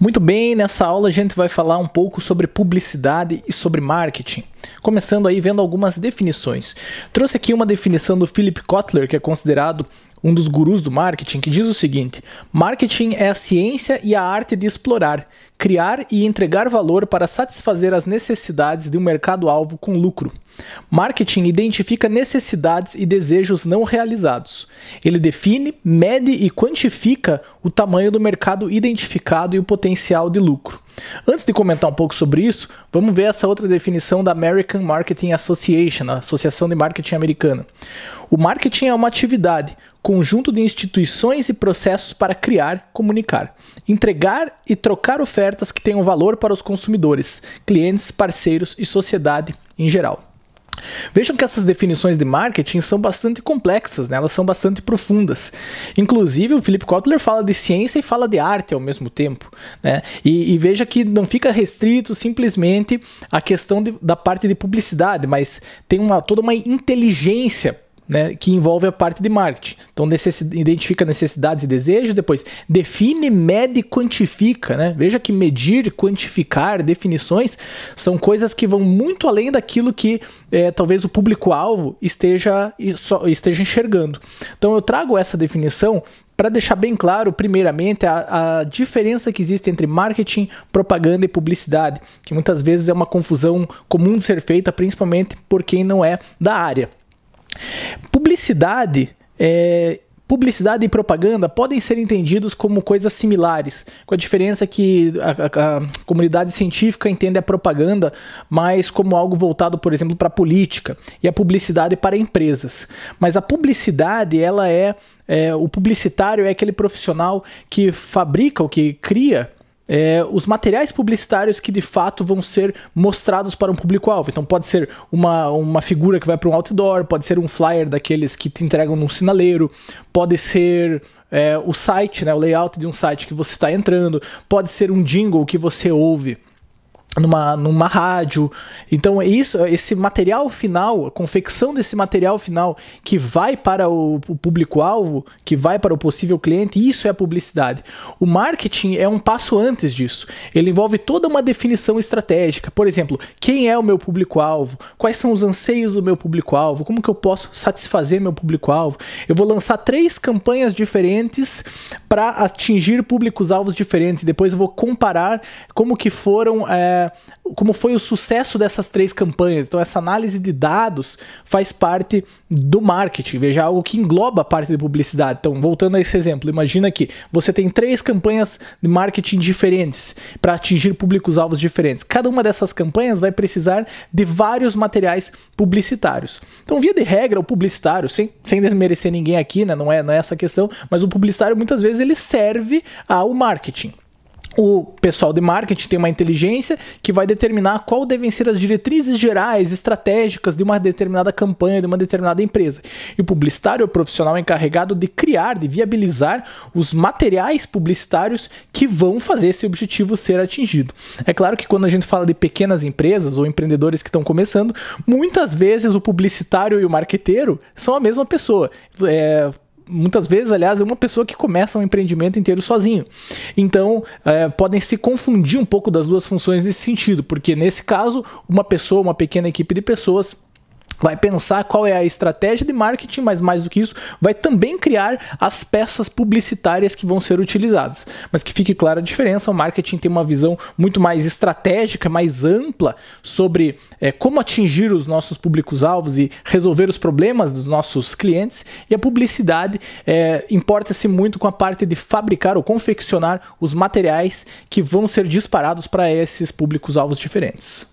Muito bem, nessa aula a gente vai falar um pouco sobre publicidade e sobre marketing. Começando aí vendo algumas definições. Trouxe aqui uma definição do Philip Kotler, que é considerado um dos gurus do marketing, que diz o seguinte: marketing é a ciência e a arte de explorar, criar e entregar valor para satisfazer as necessidades de um mercado-alvo com lucro. Marketing identifica necessidades e desejos não realizados. Ele define, mede e quantifica o tamanho do mercado identificado e o potencial de lucro. Antes de comentar um pouco sobre isso, vamos ver essa outra definição da American Marketing Association, a Associação de Marketing Americana. O marketing é uma atividade, conjunto de instituições e processos para criar, comunicar, entregar e trocar ofertas que tenham valor para os consumidores, clientes, parceiros e sociedade em geral. Vejam que essas definições de marketing são bastante complexas, né? Elas são bastante profundas. Inclusive, o Philip Kotler fala de ciência e fala de arte ao mesmo tempo, né? E veja que não fica restrito simplesmente à questão da parte de publicidade, mas tem toda uma inteligência, né, que envolve a parte de marketing. Então, identifica necessidades e desejos, depois define, mede e quantifica, né? Veja que medir, quantificar, definições são coisas que vão muito além daquilo que talvez o público-alvo esteja enxergando. Então, eu trago essa definição para deixar bem claro, primeiramente, a diferença que existe entre marketing, propaganda e publicidade, que muitas vezes é uma confusão comum de ser feita, principalmente por quem não é da área. Publicidade e propaganda podem ser entendidos como coisas similares, com a diferença que a comunidade científica entende a propaganda mais como algo voltado, por exemplo, para a política, e a publicidade para empresas. Mas a publicidade, o publicitário é aquele profissional que fabrica ou que cria os materiais publicitários que de fato vão ser mostrados para um público-alvo. Então pode ser uma figura que vai para um outdoor, pode ser um flyer daqueles que te entregam num sinaleiro, pode ser o site, né, o layout de um site que você está entrando, pode ser um jingle que você ouve numa rádio. Então esse material final, a confecção desse material final que vai para o público-alvo, que vai para o possível cliente, isso é a publicidade. O marketing é um passo antes disso. Ele envolve toda uma definição estratégica. Por exemplo, quem é o meu público-alvo? Quais são os anseios do meu público-alvo? Como que eu posso satisfazer meu público-alvo? Eu vou lançar 3 campanhas diferentes para atingir públicos-alvos diferentes. Depois eu vou comparar como foi o sucesso dessas 3 campanhas. Então essa análise de dados faz parte do marketing. Veja, algo que engloba a parte de publicidade. Então, voltando a esse exemplo, imagina que você tem 3 campanhas de marketing diferentes para atingir públicos-alvos diferentes. Cada uma dessas campanhas vai precisar de vários materiais publicitários. Então, via de regra, o publicitário, sem desmerecer ninguém aqui, né? Não é essa a questão, mas o publicitário muitas vezes ele serve ao marketing. O pessoal de marketing tem uma inteligência que vai determinar qual devem ser as diretrizes gerais, estratégicas de uma determinada campanha, de uma determinada empresa. E o publicitário é o profissional encarregado de criar, de viabilizar os materiais publicitários que vão fazer esse objetivo ser atingido. É claro que quando a gente fala de pequenas empresas ou empreendedores que estão começando, muitas vezes o publicitário e o marqueteiro são a mesma pessoa. Muitas vezes, aliás, é uma pessoa que começa um empreendimento inteiro sozinho. Então, podem se confundir um pouco das duas funções nesse sentido, porque nesse caso, uma pequena equipe de pessoas vai pensar qual é a estratégia de marketing, mas mais do que isso, vai também criar as peças publicitárias que vão ser utilizadas. Mas que fique clara a diferença, o marketing tem uma visão muito mais estratégica, mais ampla sobre como atingir os nossos públicos-alvos e resolver os problemas dos nossos clientes, e a publicidade importa-se muito com a parte de fabricar ou confeccionar os materiais que vão ser disparados para esses públicos-alvos diferentes.